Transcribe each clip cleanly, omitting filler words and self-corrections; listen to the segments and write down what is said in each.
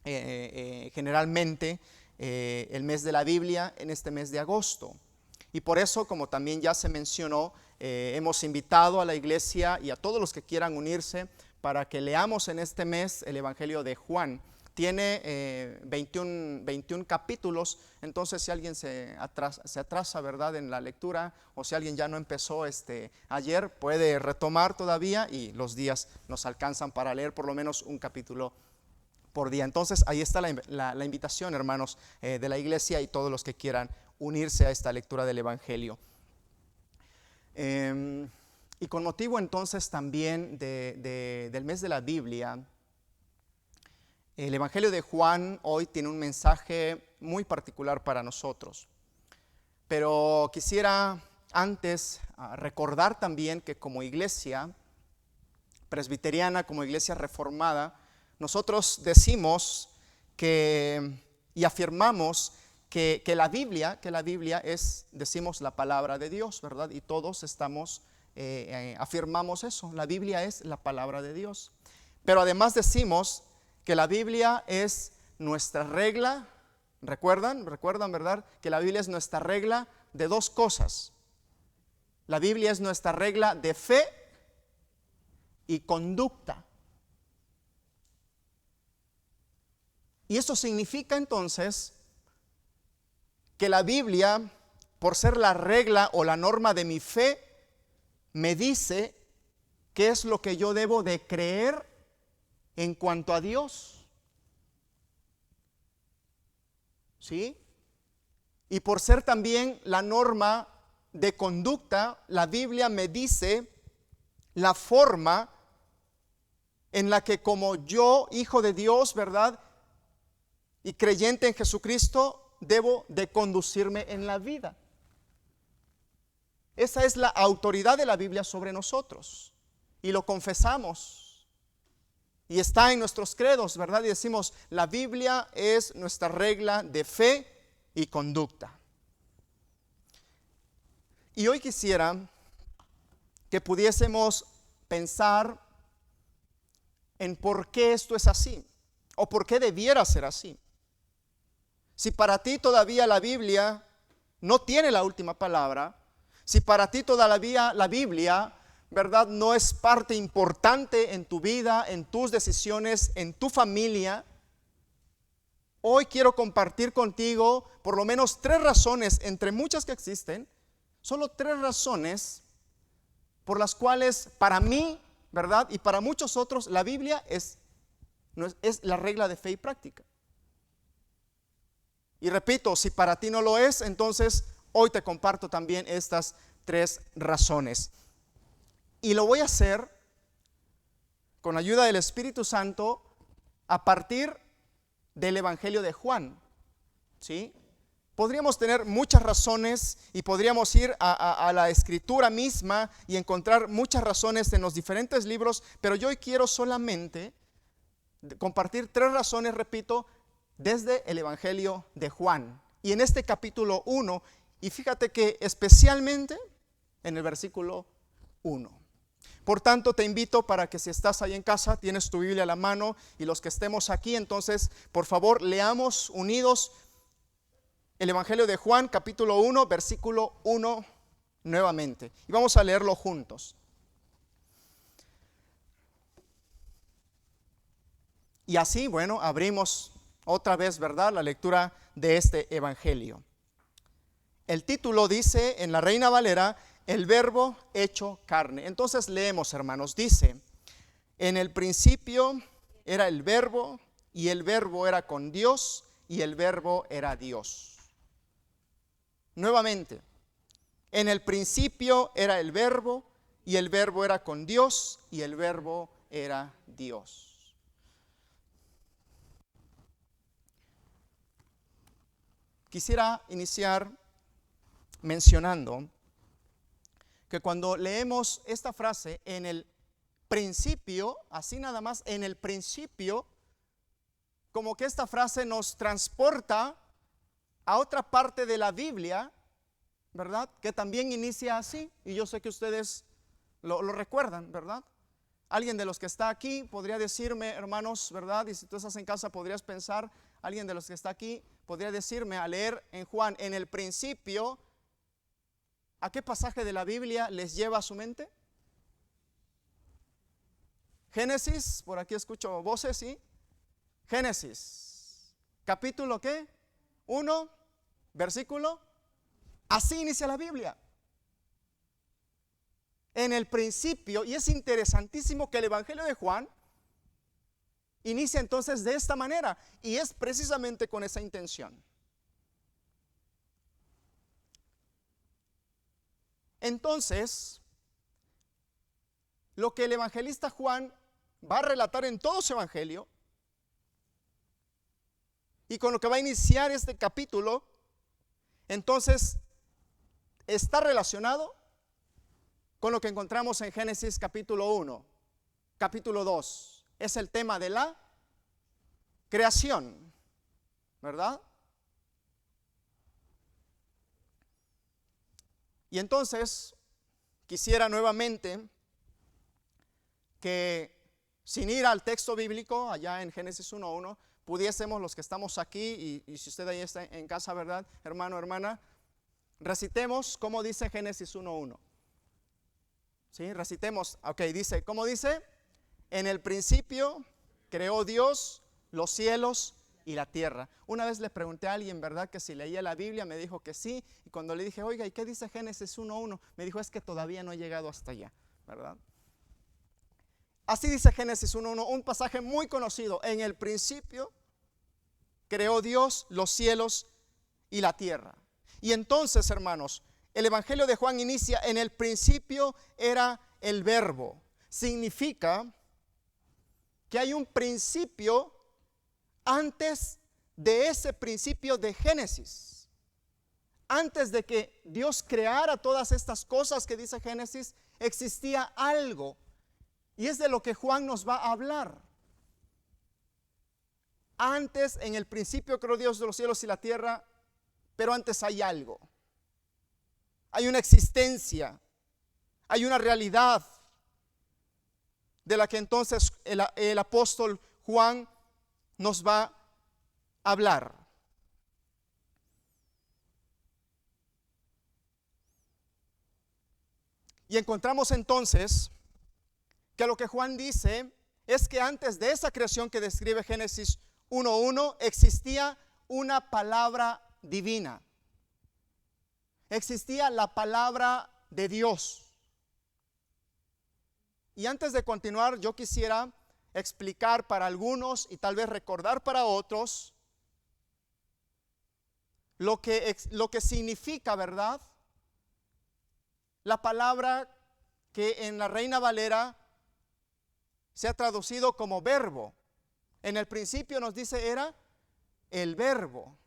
generalmente el mes de la Biblia en este mes de agosto. Y por eso, como también ya se mencionó, hemos invitado a la iglesia y a todos los que quieran unirse para que leamos en este mes el Evangelio de Juan. Tiene 21 capítulos, entonces si alguien se atrasa, ¿verdad?, en la lectura, o si alguien ya no empezó ayer, puede retomar todavía y los días nos alcanzan para leer por lo menos un capítulo por día. Entonces ahí está la invitación, hermanos, de la iglesia y todos los que quieran unirse a esta lectura del Evangelio. Y con motivo entonces también del mes de la Biblia, el Evangelio de Juan hoy tiene un mensaje muy particular para nosotros. Pero quisiera antes recordar también que como iglesia presbiteriana, como iglesia reformada, nosotros decimos y afirmamos que la Biblia es, decimos, la palabra de Dios, ¿verdad? Y todos afirmamos eso, la Biblia es la palabra de Dios. Pero además decimos que la Biblia es nuestra regla. ¿Recuerdan, verdad? Que la Biblia es nuestra regla de dos cosas. La Biblia es nuestra regla de fe y conducta. Y eso significa entonces que la Biblia, por ser la regla o la norma de mi fe, me dice qué es lo que yo debo de creer en cuanto a Dios. ¿Sí? Y por ser también la norma de conducta, la Biblia me dice la forma en la que como yo, hijo de Dios, ¿verdad?, y creyente en Jesucristo, debo de conducirme en la vida. Esa es la autoridad de la Biblia sobre nosotros. Y lo confesamos. Y está en nuestros credos, ¿verdad? Y decimos, la Biblia es nuestra regla de fe y conducta. Y hoy quisiera que pudiésemos pensar en por qué esto es así, o por qué debiera ser así. Si para ti todavía la Biblia no tiene la última palabra, si para ti todavía la Biblia, ¿verdad?, no es parte importante en tu vida, en tus decisiones, en tu familia, hoy quiero compartir contigo por lo menos 3 razones, entre muchas que existen, solo 3 razones por las cuales para mí, ¿verdad?, y para muchos otros, la Biblia es la regla de fe y práctica. Y repito, si para ti no lo es, entonces hoy te comparto también estas 3 razones. Y lo voy a hacer con la ayuda del Espíritu Santo a partir del Evangelio de Juan. ¿Sí? Podríamos tener muchas razones y podríamos ir a la Escritura misma y encontrar muchas razones en los diferentes libros, pero yo hoy quiero solamente compartir 3 razones, repito, desde el Evangelio de Juan. Y en este capítulo 1, y fíjate que especialmente en el versículo 1. Por tanto, te invito para que si estás ahí en casa, tienes tu Biblia a la mano, y los que estemos aquí, entonces, por favor, leamos unidos el Evangelio de Juan, capítulo 1, versículo 1 nuevamente. Y vamos a leerlo juntos. Y así, bueno, abrimos otra vez, ¿verdad?, la lectura de este Evangelio. El título dice en la Reina Valera, el verbo hecho carne. Entonces leemos, hermanos, dice, en el principio era el verbo, y el verbo era con Dios, y el verbo era Dios. Nuevamente, en el principio era el verbo, y el verbo era con Dios, y el verbo era Dios. Quisiera iniciar mencionando que cuando leemos esta frase en el principio, así nada más, en el principio, como que esta frase nos transporta a otra parte de la Biblia, ¿verdad?, que también inicia así, y yo sé que ustedes lo recuerdan, ¿verdad? Alguien de los que está aquí podría decirme, hermanos, ¿verdad? Y si tú estás en casa podrías pensar, alguien de los que está aquí podría decirme a leer en Juan, en el principio, ¿a qué pasaje de la Biblia les lleva a su mente? Génesis, por aquí escucho voces, ¿sí? Génesis, capítulo ¿qué? 1, versículo. Así inicia la Biblia. En el principio, y es interesantísimo que el Evangelio de Juan inicia entonces de esta manera, y es precisamente con esa intención. Entonces, lo que el evangelista Juan va a relatar en todo su evangelio, y con lo que va a iniciar este capítulo, entonces está relacionado con lo que encontramos en Génesis capítulo 1, capítulo 2. Es el tema de la creación, ¿verdad? Y entonces quisiera nuevamente que, sin ir al texto bíblico allá en Génesis 1:1, pudiésemos los que estamos aquí, y si usted ahí está en casa, ¿verdad? Hermano, hermana, recitemos como dice Génesis 1:1. ¿Sí? Recitemos, ok, dice, ¿cómo dice? En el principio creó Dios los cielos y la tierra. Una vez le pregunté a alguien, ¿verdad?, que si leía la Biblia, me dijo que sí, y cuando le dije, oiga, ¿y qué dice Génesis 1:1? Me dijo, es que todavía no he llegado hasta allá, ¿verdad? Así dice Génesis 1:1, un pasaje muy conocido. En el principio creó Dios los cielos y la tierra. Y entonces, hermanos, el Evangelio de Juan inicia, en el principio era el verbo. Significa que hay un principio antes de ese principio de Génesis. Antes de que Dios creara todas estas cosas que dice Génesis, existía algo. Y es de lo que Juan nos va a hablar. Antes, en el principio creó Dios de los cielos y la tierra, pero antes hay algo. Hay una existencia, hay una realidad de la que entonces el apóstol Juan nos va a hablar. Y encontramos entonces que lo que Juan dice es que antes de esa creación que describe Génesis 1:1 existía una palabra divina. Existía la palabra de Dios. Y antes de continuar, yo quisiera explicar para algunos y tal vez recordar para otros lo que significa, ¿verdad?, la palabra que en la Reina Valera se ha traducido como verbo. En el principio nos dice era el verbo.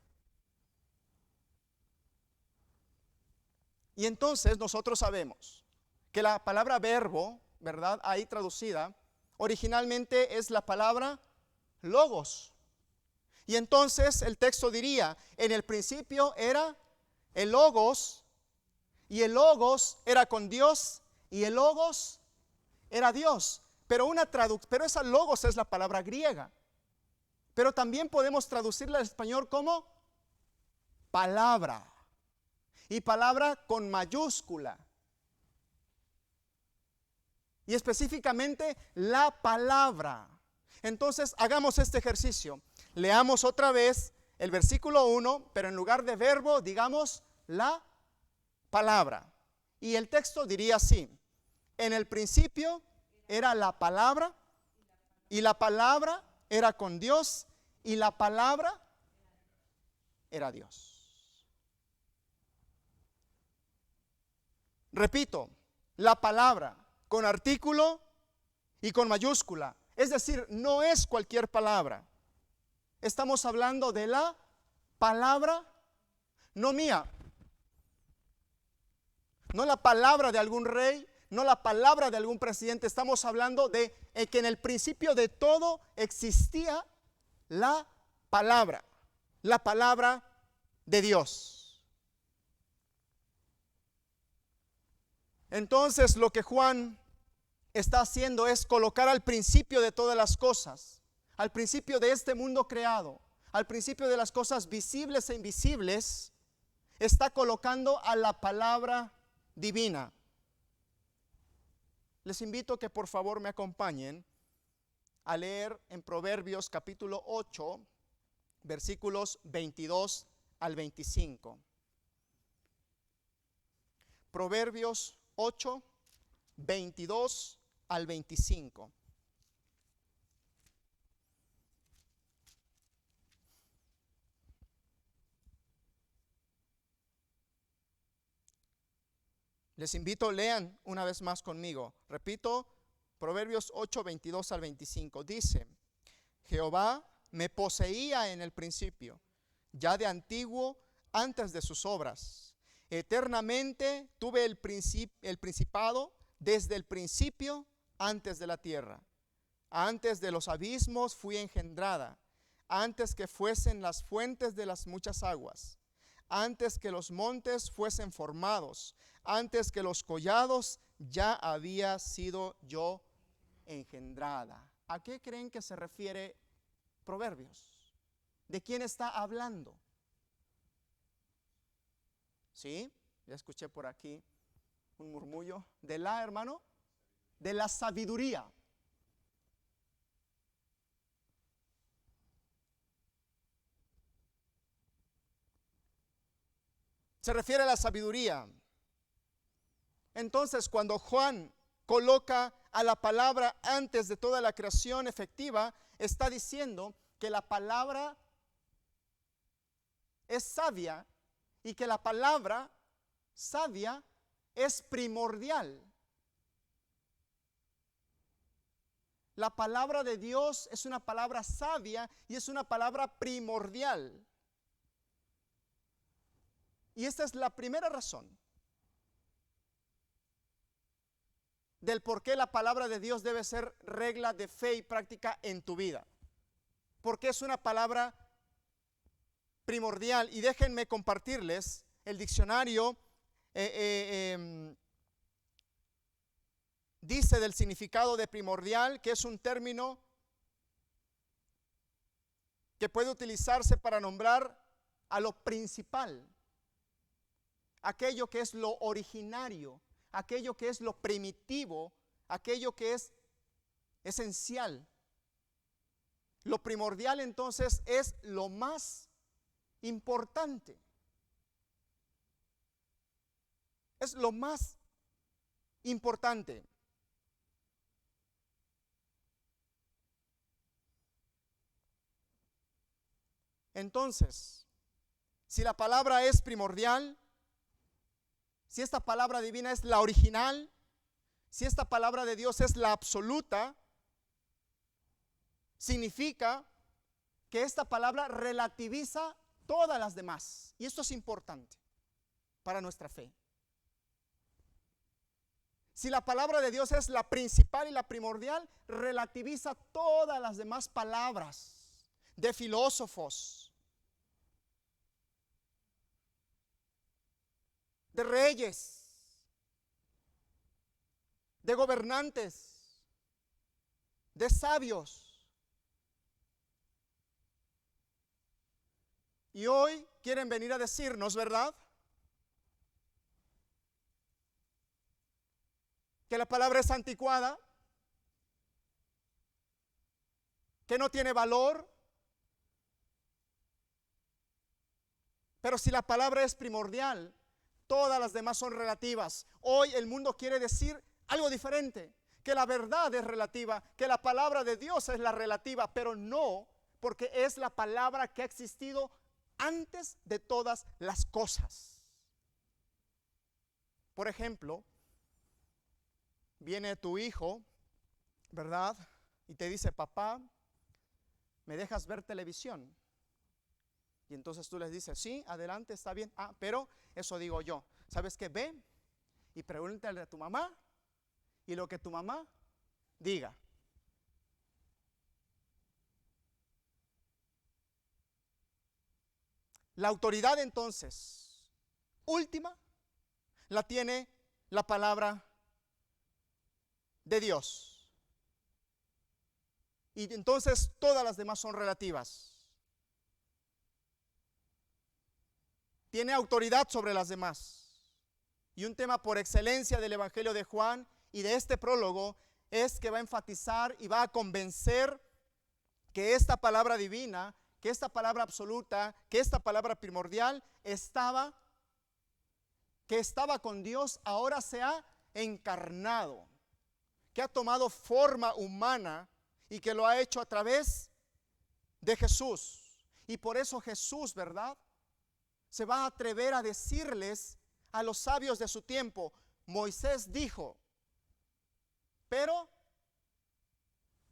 Y entonces nosotros sabemos que la palabra verbo, ¿verdad?, ahí traducida, originalmente es la palabra logos. Y entonces el texto diría, en el principio era el logos, y el logos era con Dios, y el logos era Dios. Pero esa logos es la palabra griega. Pero también podemos traducirla al español como palabra. Y palabra con mayúscula. Y específicamente la palabra. Entonces hagamos este ejercicio. Leamos otra vez el versículo 1, pero en lugar de verbo digamos la palabra. Y el texto diría así: en el principio era la palabra, y la palabra era con Dios, y la palabra era Dios. Repito, la palabra con artículo y con mayúscula. Es decir, no es cualquier palabra. Estamos hablando de la palabra, no mía, no la palabra de algún rey, no la palabra de algún presidente. Estamos hablando de que en el principio de todo existía la palabra de Dios. Entonces lo que Juan está haciendo es colocar al principio de todas las cosas, al principio de este mundo creado, al principio de las cosas visibles e invisibles, está colocando a la palabra divina. Les invito a que por favor me acompañen a leer en Proverbios capítulo 8, versículos 22 al 25. Proverbios 8, 22 al 25. Les invito, lean una vez más conmigo. Repito, Proverbios 8, 22 al 25. Dice: Jehová me poseía en el principio, ya de antiguo, antes de sus obras. Eternamente tuve el principado desde el principio, antes de la tierra. Antes de los abismos fui engendrada, antes que fuesen las fuentes de las muchas aguas, antes que los montes fuesen formados, antes que los collados, ya había sido yo engendrada. ¿A qué creen que se refiere Proverbios? ¿De quién está hablando? ¿Sí? Ya escuché por aquí un murmullo. ¿De la, hermano? De la sabiduría. Se refiere a la sabiduría. Entonces, cuando Juan coloca a la palabra antes de toda la creación efectiva, está diciendo que la palabra es sabia y que la palabra sabia es primordial. La palabra de Dios es una palabra sabia y es una palabra primordial. Y esta es la primera razón del por qué la palabra de Dios debe ser regla de fe y práctica en tu vida. Porque es una palabra primordial. Y déjenme compartirles el diccionario. Dice del significado de primordial que es un término que puede utilizarse para nombrar a lo principal, aquello que es lo originario, aquello que es lo primitivo, aquello que es esencial. Lo primordial entonces es lo más importante. Es lo más importante. Entonces, si la palabra es primordial, si esta palabra divina es la original, si esta palabra de Dios es la absoluta, significa que esta palabra relativiza todas las demás. Y esto es importante para nuestra fe. Si la palabra de Dios es la principal y la primordial, relativiza todas las demás palabras de filósofos, de reyes, de gobernantes, de sabios. Y hoy quieren venir a decirnos, ¿verdad?, que la palabra es anticuada, que no tiene valor. Pero si la palabra es primordial, todas las demás son relativas. Hoy el mundo quiere decir algo diferente, que la verdad es relativa, que la palabra de Dios es la relativa, pero no, porque es la palabra que ha existido antes de todas las cosas. Por ejemplo, viene tu hijo, ¿verdad?, y te dice: papá, ¿me dejas ver televisión? Y entonces tú les dices: sí, adelante, está bien. Pero eso digo yo. ¿Sabes qué? Ve y pregúntale a tu mamá y lo que tu mamá diga. La autoridad entonces última la tiene la palabra de Dios. Y entonces todas las demás son relativas. Tiene autoridad sobre las demás. Y un tema por excelencia del Evangelio de Juan y de este prólogo es que va a enfatizar y va a convencer que esta palabra divina, que esta palabra absoluta, que esta palabra primordial estaba con Dios, ahora se ha encarnado, que ha tomado forma humana y que lo ha hecho a través de Jesús. Y por eso Jesús, ¿verdad?, se va a atrever a decirles a los sabios de su tiempo: Moisés dijo, pero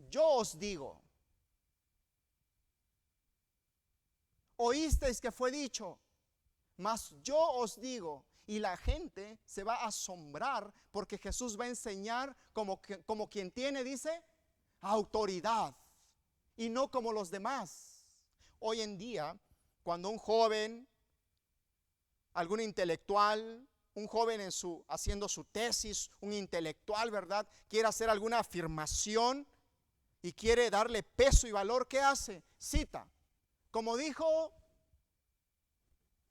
yo os digo. Oísteis que fue dicho, mas yo os digo. Y la gente se va a asombrar porque Jesús va a enseñar como quien tiene, dice, autoridad, y no como los demás. Hoy en día, cuando un joven, algún intelectual, un joven haciendo su tesis, un intelectual, ¿verdad?, quiere hacer alguna afirmación y quiere darle peso y valor, ¿qué hace? Cita. Como dijo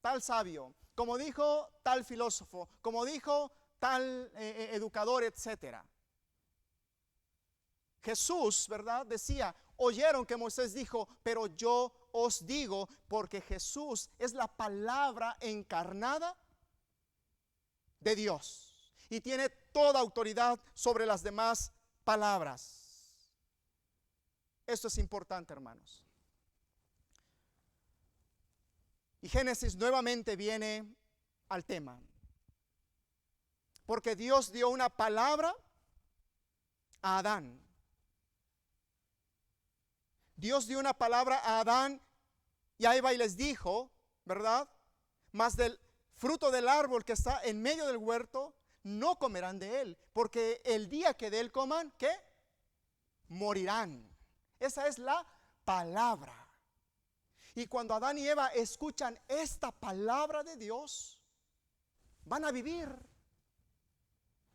tal sabio, como dijo tal filósofo, como dijo tal educador, etcétera. Jesús, ¿verdad?, decía: oyeron que Moisés dijo, pero yo os digo, porque Jesús es la palabra encarnada de Dios y tiene toda autoridad sobre las demás palabras. Esto es importante, hermanos. Y Génesis nuevamente viene al tema, porque Dios dio una palabra a Adán. Dios dio una palabra a Adán y a Eva y les dijo, ¿verdad?, mas del fruto del árbol que está en medio del huerto no comerán de él, porque el día que de él coman, ¿qué? Morirán. Esa es la palabra. Y cuando Adán y Eva escuchan esta palabra de Dios, van a vivir,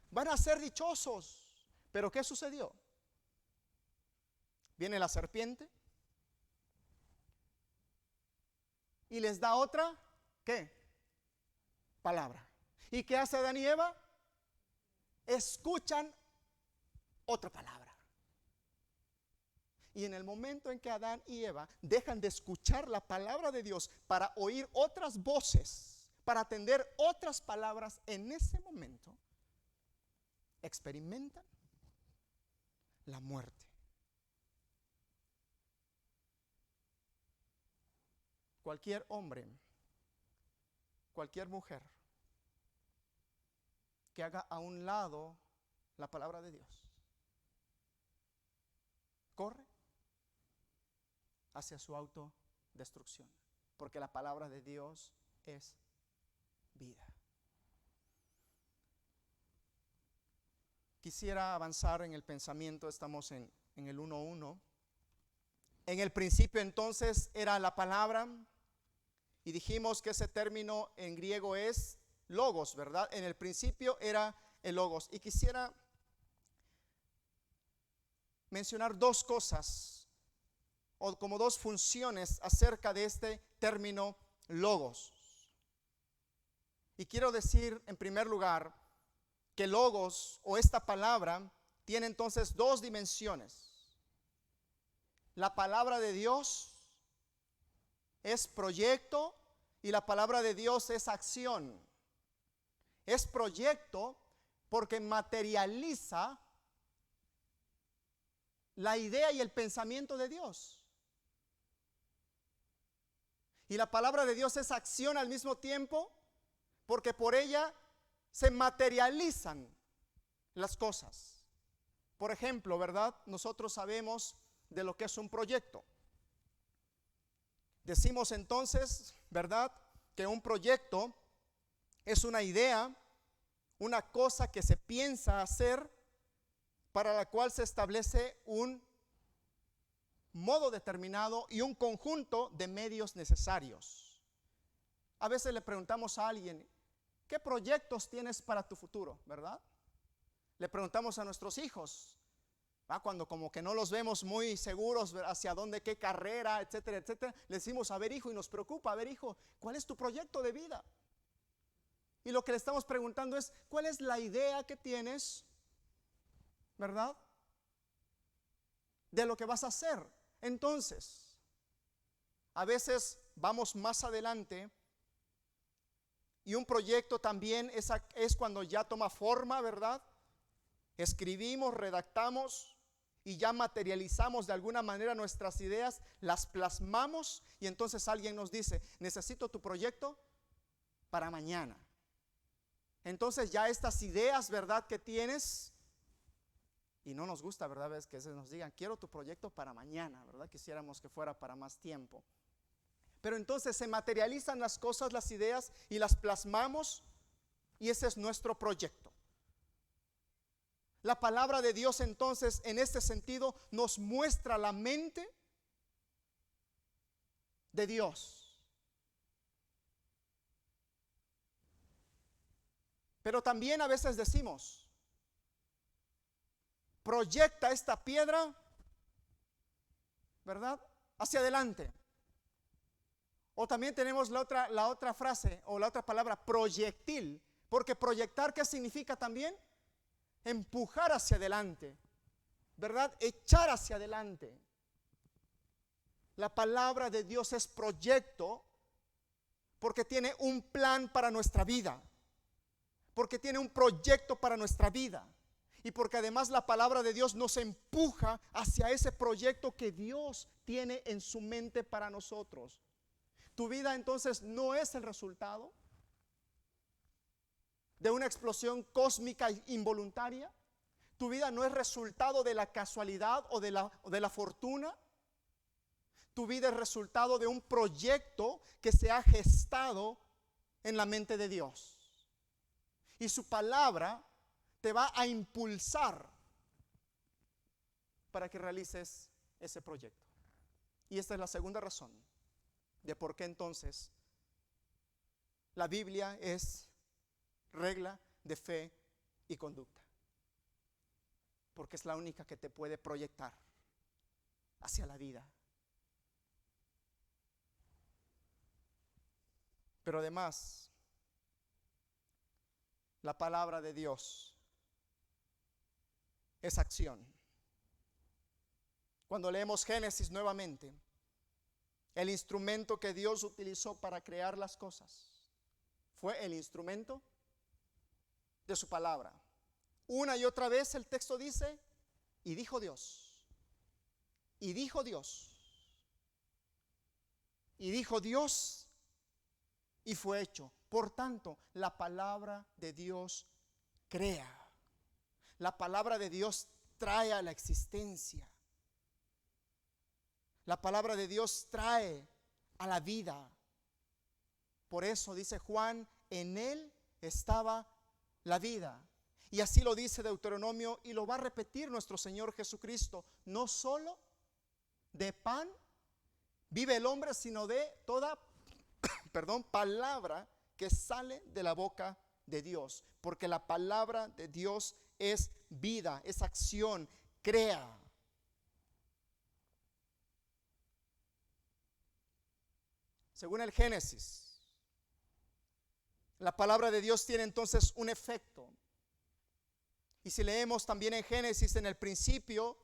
van a ser dichosos. Pero ¿qué sucedió? Viene la serpiente y les da otra, ¿qué? Palabra. ¿Y qué hace Adán y Eva? Escuchan otra palabra. Y en el momento en que Adán y Eva dejan de escuchar la palabra de Dios para oír otras voces, para atender otras palabras, en ese momento experimentan la muerte. Cualquier hombre, cualquier mujer que haga a un lado la palabra de Dios, corre hacia su autodestrucción, porque la palabra de Dios es vida. Quisiera avanzar en el pensamiento. Estamos en el 1:1. En el principio entonces era la palabra, y dijimos que ese término en griego es logos, ¿verdad? En el principio era el logos. Y quisiera mencionar dos cosas, o como dos funciones acerca de este término logos. Y quiero decir en primer lugar que logos, o esta palabra, tiene entonces dos dimensiones. La palabra de Dios es proyecto y la palabra de Dios es acción. Es proyecto porque materializa la idea y el pensamiento de Dios. Y la palabra de Dios es acción al mismo tiempo, porque por ella se materializan las cosas. Por ejemplo, ¿verdad?, nosotros sabemos de lo que es un proyecto. Decimos entonces, ¿verdad?, que un proyecto es una idea, una cosa que se piensa hacer, para la cual se establece un modo determinado y un conjunto de medios necesarios. A veces le preguntamos a alguien: ¿qué proyectos tienes para tu futuro?, ¿verdad? Le preguntamos a nuestros hijos, cuando como que no los vemos muy seguros hacia dónde, qué carrera, etcétera, etcétera, le decimos, a ver hijo, y nos preocupa, a ver hijo, ¿cuál es tu proyecto de vida? Y lo que le estamos preguntando es, ¿cuál es la idea que tienes, verdad, de lo que vas a hacer? Entonces, a veces vamos más adelante y un proyecto también es cuando ya toma forma, ¿verdad? Escribimos, redactamos y ya materializamos de alguna manera nuestras ideas, las plasmamos y entonces alguien nos dice, necesito tu proyecto para mañana. Entonces ya estas ideas, ¿verdad?, que tienes, y no nos gusta, ¿verdad?, ves que nos digan, quiero tu proyecto para mañana, ¿verdad? Quisiéramos que fuera para más tiempo. Pero entonces se materializan las cosas, las ideas, y las plasmamos, y ese es nuestro proyecto. La palabra de Dios entonces en este sentido nos muestra la mente de Dios. Pero también a veces decimos, proyecta esta piedra, ¿verdad?, hacia adelante. O también tenemos la otra frase o la otra palabra, proyectil. Porque proyectar, ¿qué significa también? Empujar hacia adelante, ¿verdad? Echar hacia adelante. La palabra de Dios es proyecto porque tiene un plan para nuestra vida, porque tiene un proyecto para nuestra vida, y porque además la palabra de Dios nos empuja hacia ese proyecto que Dios tiene en su mente para nosotros. Tu vida entonces no es el resultado de una explosión cósmica involuntaria. Tu vida no es resultado de la casualidad o de la fortuna. Tu vida es resultado de un proyecto que se ha gestado en la mente de Dios. Y su palabra te va a impulsar para que realices ese proyecto. Y esta es la segunda razón de por qué entonces la Biblia es regla de fe y conducta. Porque es la única que te puede proyectar hacia la vida. Pero además, la palabra de Dios es acción. Cuando leemos Génesis nuevamente, el instrumento que Dios utilizó para crear las cosas fue el instrumento de su palabra. Una y otra vez el texto dice, y dijo Dios, y dijo Dios, y dijo Dios, y fue hecho. Por tanto, la palabra de Dios crea. La palabra de Dios trae a la existencia. La palabra de Dios trae a la vida. Por eso dice Juan, en él estaba la vida. Y así lo dice Deuteronomio y lo va a repetir nuestro Señor Jesucristo. No solo de pan vive el hombre, sino de toda palabra que sale de la boca de Dios. Porque la palabra de Dios es vida, es acción, crea. Según el Génesis, la palabra de Dios tiene entonces un efecto. Y si leemos también en Génesis, en el principio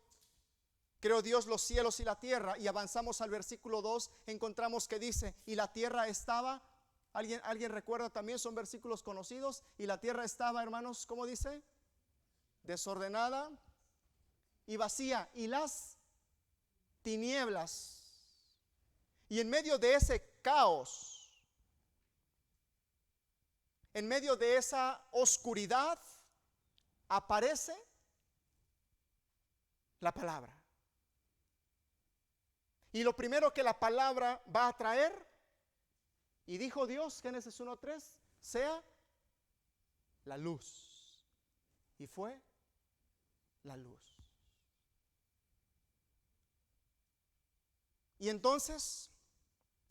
creó Dios los cielos y la tierra, y avanzamos al versículo 2, encontramos que dice, y la tierra estaba, ¿alguien recuerda también? Son versículos conocidos. Y la tierra estaba, hermanos, ¿cómo dice? Desordenada y vacía, y las tinieblas. Y en medio de ese caos, en medio de esa oscuridad, aparece la palabra. Y lo primero que la palabra va a traer, y dijo Dios, Génesis 1:3, sea la luz. Y fue la luz. Y entonces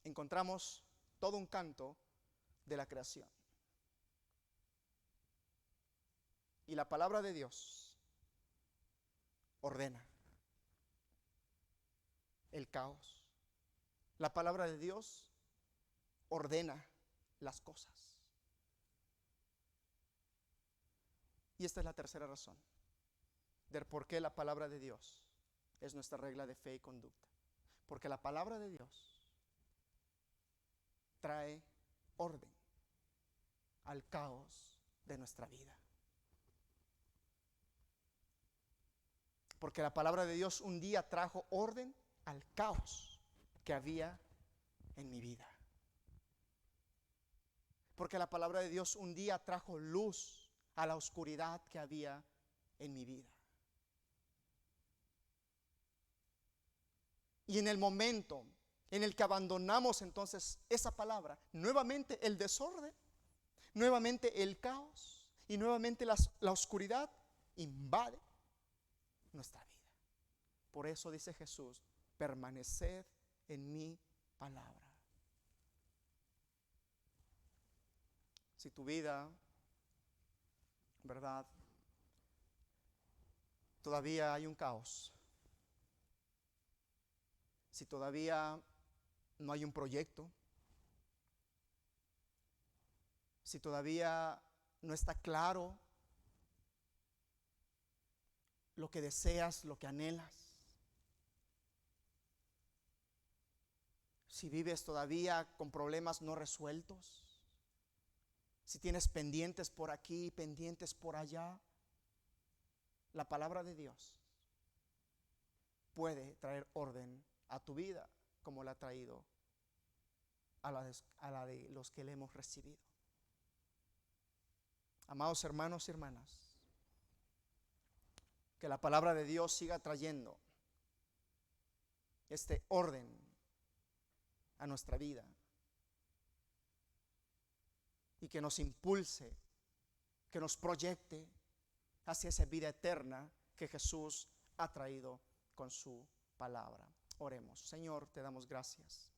encontramos todo un canto de la creación. Y la palabra de Dios ordena el caos. La palabra de Dios ordena las cosas. Y esta es la tercera razón de por qué la palabra de Dios es nuestra regla de fe y conducta. Porque la palabra de Dios trae orden al caos de nuestra vida. Porque la palabra de Dios un día trajo orden al caos que había en mi vida. Porque la palabra de Dios un día trajo luz a la oscuridad que había en mi vida. Y en el momento en el que abandonamos entonces esa palabra, nuevamente el desorden, nuevamente el caos y nuevamente la oscuridad invade nuestra vida. Por eso dice Jesús: permaneced en mi palabra. Si tu vida, ¿verdad?, todavía hay un caos, si todavía no hay un proyecto, si todavía no está claro lo que deseas, lo que anhelas, si vives todavía con problemas no resueltos, si tienes pendientes por aquí, pendientes por allá, la palabra de Dios puede traer orden a tu vida, como la ha traído a la de los que le hemos recibido. Amados hermanos y hermanas, que la palabra de Dios siga trayendo este orden a nuestra vida y que nos impulse, que nos proyecte hacia esa vida eterna que Jesús ha traído con su palabra. Oremos. Señor, te damos gracias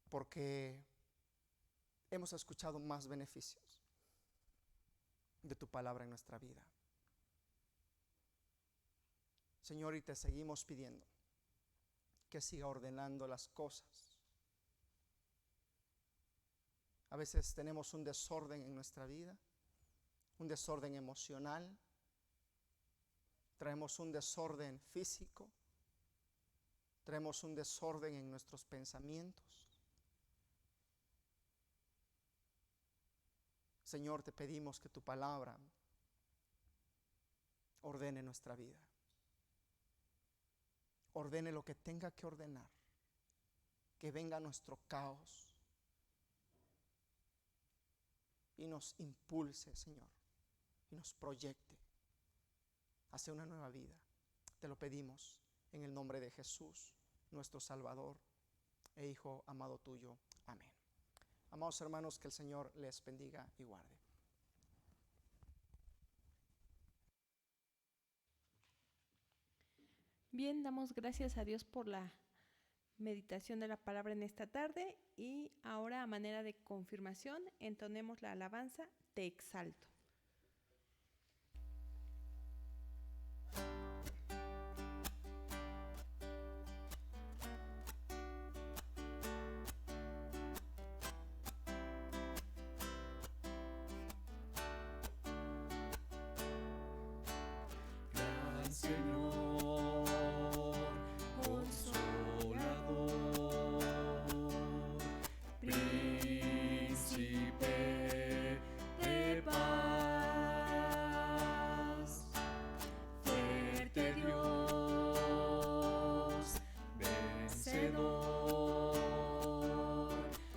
porque hemos escuchado más beneficios de tu palabra en nuestra vida. Señor, y te seguimos pidiendo que siga ordenando las cosas. A veces tenemos un desorden en nuestra vida, un desorden emocional, traemos un desorden físico, traemos un desorden en nuestros pensamientos. Señor, te pedimos que tu palabra ordene nuestra vida, ordene lo que tenga que ordenar, que venga nuestro caos y nos impulse, Señor, y nos proyecte hacia una nueva vida. Te lo pedimos en el nombre de Jesús, nuestro Salvador e Hijo amado tuyo. Amén. Amados hermanos, que el Señor les bendiga y guarde. Bien, damos gracias a Dios por la meditación de la palabra en esta tarde y ahora, a manera de confirmación, entonemos la alabanza Te exalto. Gran Señor, Consolador, Príncipe de paz, fuerte Dios, vencedor,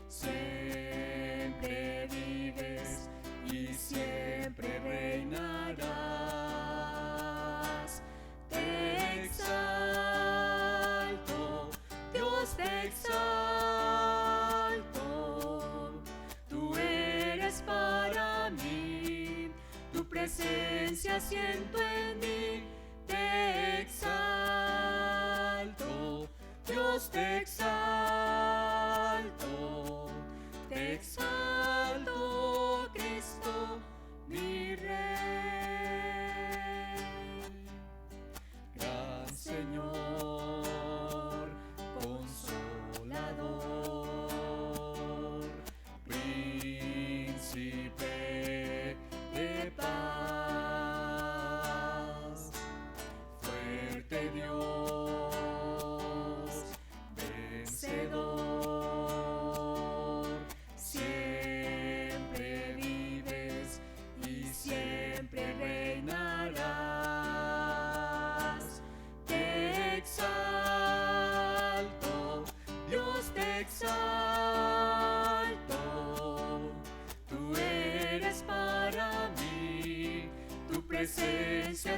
siempre vives y siempre reinarás. Te exalto, Dios, te exalto. Tú eres para mí, tu presencia siento en mí. Te exalto, Dios, te exalto. Te exalto, Cristo,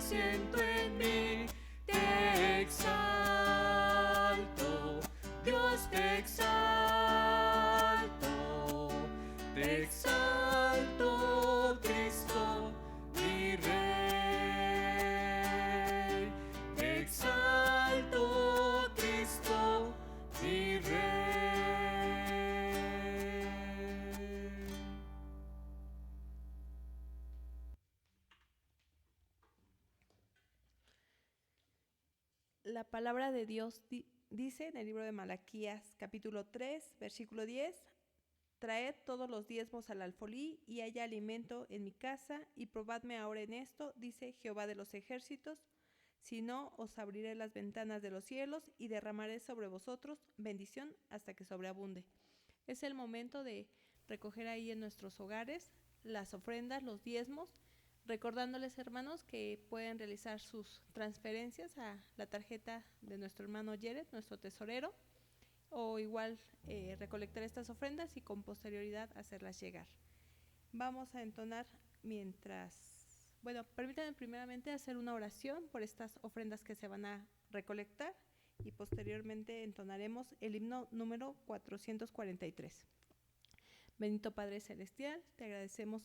siento en mí. Te exalto, Dios, te exalto, Cristo, mi Rey. Te exalto, Cristo, mi Rey. La palabra de Dios dice en el libro de Malaquías, capítulo 3, versículo 10: Traed todos los diezmos al alfolí, y haya alimento en mi casa, y probadme ahora en esto, dice Jehová de los ejércitos, si no, os abriré las ventanas de los cielos, y derramaré sobre vosotros bendición hasta que sobreabunde. Es el momento de recoger ahí en nuestros hogares las ofrendas, los diezmos, recordándoles, hermanos, que pueden realizar sus transferencias a la tarjeta de nuestro hermano Jared, nuestro tesorero, o igual recolectar estas ofrendas y con posterioridad hacerlas llegar. Vamos a entonar permítanme primeramente hacer una oración por estas ofrendas que se van a recolectar y posteriormente entonaremos el himno número 443. Bendito Padre Celestial, te agradecemos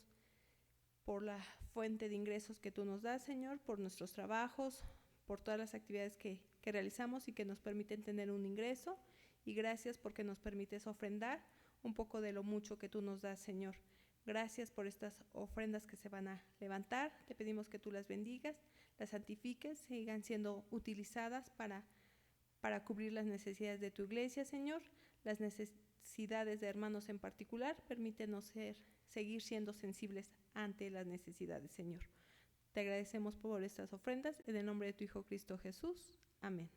por la fuente de ingresos que tú nos das, Señor, por nuestros trabajos, por todas las actividades que realizamos y que nos permiten tener un ingreso. Y gracias porque nos permites ofrendar un poco de lo mucho que tú nos das, Señor. Gracias por estas ofrendas que se van a levantar. Te pedimos que tú las bendigas, las santifiques, sigan siendo utilizadas para cubrir las necesidades de tu iglesia, Señor. Las necesidades de hermanos en particular, permítenos seguir siendo sensibles ante las necesidades, Señor. Te agradecemos por estas ofrendas, en el nombre de tu Hijo Cristo Jesús. Amén.